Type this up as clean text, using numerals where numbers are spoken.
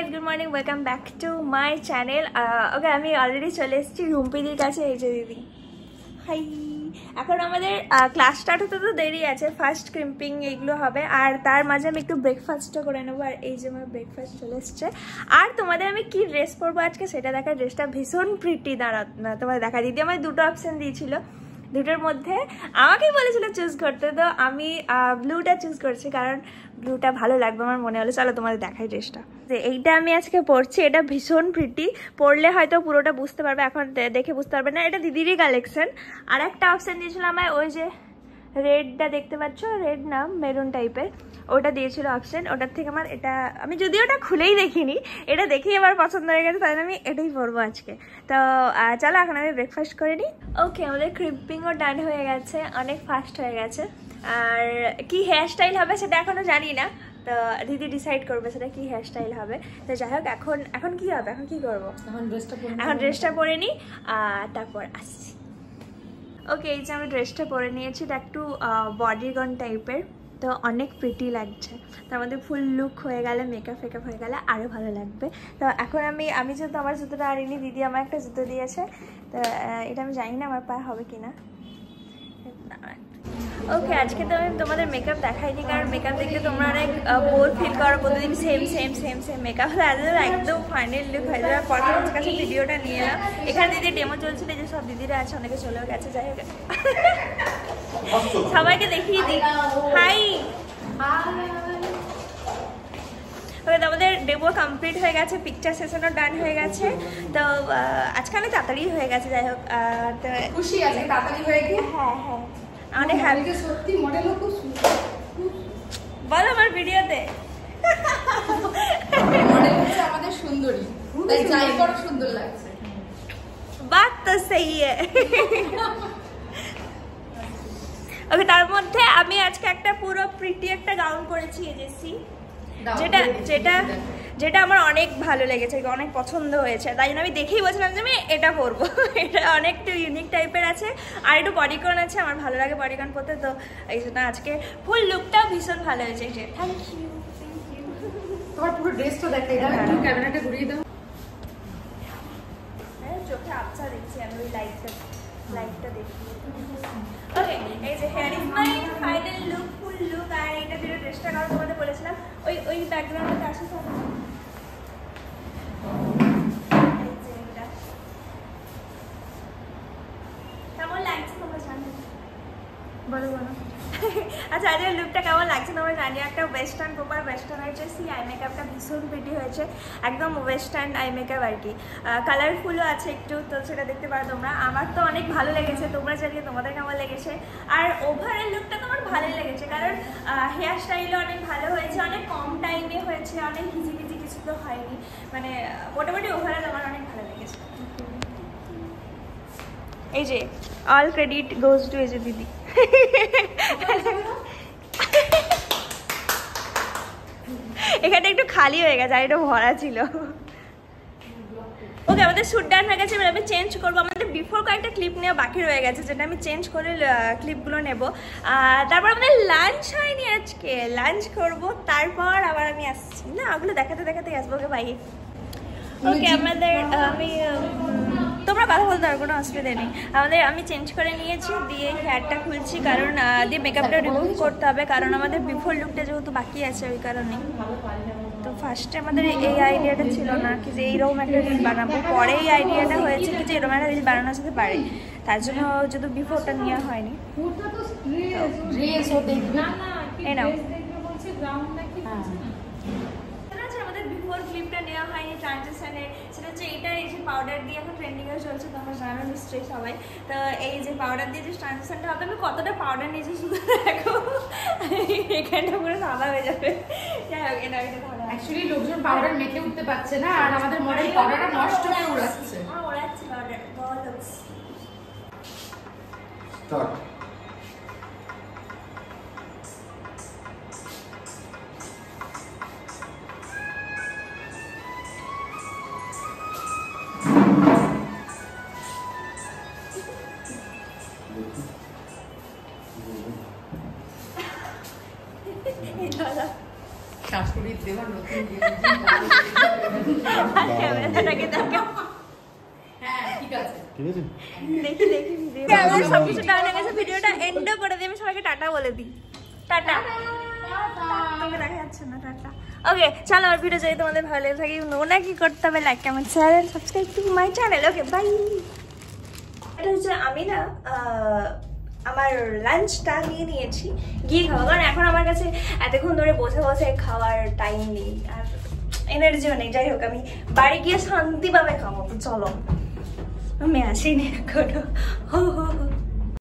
Guys, good morning, welcome back to my channel. Okay, আমি already চলে এসেছি রুম্পিদির কাছে। এই যে দিদি, হাই। এখন আমাদের ক্লাস স্টার্ট হতে তো দেরি আছে, ফার্স্ট ক্রিম্পিং এইগুলো হবে, আর তার মাঝে আমি একটু ব্রেকফাস্টও করে নেবো। আর এই যে আমার ব্রেকফাস্ট চলে এসছে। আর তোমাদের আমি কি ড্রেস পরবো আজকে সেটা দেখা। ড্রেসটা ভীষণ প্রিটি, দাঁড়া তোমাদের দেখা। দিদি আমার দুটো অপশান দিয়েছিল, দুটোর মধ্যে আমাকেই বলেছিল চুজ করতে, তো আমি ব্লুটা চুজ করছি কারণ ব্লুটা ভালো লাগবে আমার মনে হলো। চলো তোমাদের দেখাই ড্রেসটা। যে এইটা আমি আজকে পরছি, এটা ভীষণ প্রিটি, পরলে হয়তো পুরোটা বুঝতে পারবে, এখন দেখে বুঝতে পারবে না। এটা দিদিরই কালেকশন। আর একটা অপশান দিয়েছিল আমায়, ওই যে রেডটা দেখতে পাচ্ছ, রেড না মেরুন টাইপের, ওটা দিয়েছিল অপশন। ওটার থেকে আমার এটা, আমি যদিও ওটা খুলেই দেখিনি, এটা দেখেই আমার পছন্দ হয়ে গেছে, তাই আমি এটাই পরবো আজকে। তো চলো এখন আমি ব্রেকফাস্ট করে নিই। ওকে, আমাদের ক্রিম্পিংও ডান হয়ে গেছে, অনেক ফাস্ট হয়ে গেছে। আর কি হেয়ার স্টাইল হবে সেটা এখনো জানি না, তো দিদি ডিসাইড করবে সেটা কি হেয়ার স্টাইল হবে। তো যাই হোক, এখন কি হবে, এখন কি করবো, এখন ড্রেসটা পরে নিই, তারপর আসছি। ওকে, এই যে আমি ড্রেসটা পরে নিয়েছি, এটা একটু বডিগন টাইপের, তো অনেক প্রিটি লাগছে। তো আমাদের ফুল লুক হয়ে গেলে, মেকআপ ফেকআপ হয়ে গেলে আরও ভালো লাগবে। তো এখন আমি যেহেতু আমার জুতোটা আনিনি, দিদি আমার একটা জুতো দিয়েছে, তো এটা আমি জানি না আমার পায়ে হবে কিনা। ওকে, আজকে তো আমি তোমাদের মেকআপ দেখাইনি, কারণ মেকআপ দেখলে তোমরা অনেক বোর ফিল করো, প্রতিদিন same same same same makeup. একদম ফাইনাল লুক হয়ে যাবে। পরে তোমার কাছে ভিডিওটা নিয়ে এলাম। এখানে দিদি ডেমো চলছিল, যে সব দিদিরা আছে, অনেকে চলেও গেছে। যাই হোক, সবাইকে দেখিয়ে দিই। হাই। ওকে, আমাদের ডেমো কমপ্লিট হয়ে গেছে, পিকচার সেশনও ডান হয়ে গেছে। তো আজকে অনেক তাড়াতাড়ি হয়ে গেছে। যাই হোক, তো খুশি আছে তাড়াতাড়ি হয়ে গিয়ে। হ্যাঁ হ্যাঁ, অনেক হ্যাপি। সত্যি মডেলও খুব সুন্দর। বলো আমার ভিডিওতে মডেল হচ্ছে আমাদের সুন্দরী, তাই যাই করো সুন্দর লাগছে। বাত তো সেই। ওকে, তার মধ্যে আমি আজকে একটা পুরো প্রিটি একটা গাউন পরেছি, এজেসি, যেটা আমার অনেক ভালো লেগেছে, অনেক পছন্দ হয়েছে। তাই জন্য আমি দেখেই বলছিলাম যে আমি এটা পরবো। এটা অনেকটা ইউনিক টাইপের আছে, আর একটু বডিকন আছে, আমার ভালো লাগে বডিকন পরতে। তো এই জন্য আজকে ফুল লুকটাও ভীষণ ভালো হয়েছে। Thank you. তোমার পুরো ড্রেসটা দেখে দাও, একটু ক্যামেরাটা ঘুরিয়ে দাও। চোখে আবছা দেখছি আমি, ওই লাইটটা দেখি। ওকে, এই যে here is my final look, full look. আর এটা যেটা ড্রেসটা কারণ তোমাদের বলেছিলাম, ওই ব্যাকগ্রাউন্ডে আসে সব। কেমন লাগছে তোমরা জানো? বলো বলো। আচ্ছা, আজকের লুকটা কেমন লাগছে তোমরা জানি। একটা ওয়েস্টার্ন, প্রপার ওয়েস্টার্ন হয়েছে। আই মেকআপটা ভীষণ প্রিটি হয়েছে, একদম ওয়েস্টার্ন আই মেকআপ আর কি। কালারফুলও আছে একটু, তো সেটা দেখতে পারো তোমরা। আমার তো অনেক ভালো লেগেছে, তোমরা জানিয়ে তোমাদের কেমন লেগেছে। আর ওভারঅল লুকটা তো আমার ভালোই লেগেছে, কারণ হেয়ার স্টাইলও অনেক ভালো হয়েছে, অনেক কম টাইমে হয়েছে, অনেক হিজিবিজি কিছু তো হয়নি। মানে মোটামুটি ওভারঅল আমার অনেক ভালো লেগেছে। এই যে অল ক্রেডিট গোজ টু এই যে দিদি। এখানে একটু খালি হয়ে গেছে, আর এটা ভরা ছিল। ওকে, আমাদের শ্যুট ডান হয়ে গেছে। এবার আমি চেঞ্জ করবো। আমাদের বিফোর কয়েকটা ক্লিপ নেওয়া বাকি রয়ে গেছে, যেটা আমি চেঞ্জ করে ক্লিপগুলো নেবো। তারপর আমাদের লাঞ্চ হয়নি আজকে, লাঞ্চ করবো, তারপর আবার আমি আসছি না, ওগুলো দেখাতে দেখাতে আসবো। Okay bye. ওকে, আমাদের তোমরা কথা বলতে পারো, কোনো অসুবিধা নেই। আমি চেঞ্জ করে নিয়েছি, দিয়ে হেয়ারটা খুলছি, কারণ দিয়ে মেকআপটা রিমুভ করতে হবে, কারণ আমাদের বিফোর লুকটা যেহেতু বাকি আছে, ওই কারণে। তো ফার্স্টে আমাদের এই আইডিয়াটা ছিল না কি যে এইরকম একটা রিল বানাবো, পরে এই আইডিয়াটা হয়েছে কি যে এরকম একটা রিল বানানো যেতে পারে, তার জন্য যদি বিফোরটা নেওয়া হয়নি। এই নাও, আমাদের বিফোর ক্লিপটা নেওয়া হয়নি ট্রানজেকশনে। সেটা হচ্ছে এইটা, এই যে পাউডার দিয়ে এখন ট্রেন্ডিংয়ে চলছে, তোমরা জানো নিশ্চয়ই সবাই। তো এই যে পাউডার দিয়ে যে ট্রানজেকশনটা হবে, আমি কতটা পাউডার নিয়েছি শুধু দেখো, এখানটা পুরো সাদা হয়ে যাবে। যাই হোক, এটা অ্যাকচুয়ালি লোকজন পাউডার মেখে উঠতে পারছে না, আর আমাদের মডেল পাউডারটা নষ্ট করে উড়াচ্ছে। ওড়াচ্ছি পাউডার, বল স্টার্ট। শাশুড়ির দেওয়া নতুন ক্যামেরাটাকে দেখো। হ্যাঁ ঠিক আছে দেখি ভিডিও আমার সবকিছু টাইম হয়ে গেছে, ভিডিওটা এন্ডও করে দিই। আমি সবাইকে টাটা বলে দিই, টাটা। তোকে দেখা যাচ্ছে না, টাটা। ওকে চলো, আমার ভিডিও যদি তোমাদের ভালো লেগে থাকে নোনা কি করতে হবে, like comment share subscribe to my channel. Okay bye. এটা হচ্ছে আমি না আমার লাঞ্চটা নিয়ে নিয়েছি, গিয়ে খাবো, কারণ এখন আমার কাছে এতক্ষণ ধরে বসে বসে খাওয়ার টাইম নেই আর এনার্জিও নেই। যাই হোক, আমি বাড়ি গিয়ে শান্তিভাবে খাবো। চলো আমি আসিনি এখনো।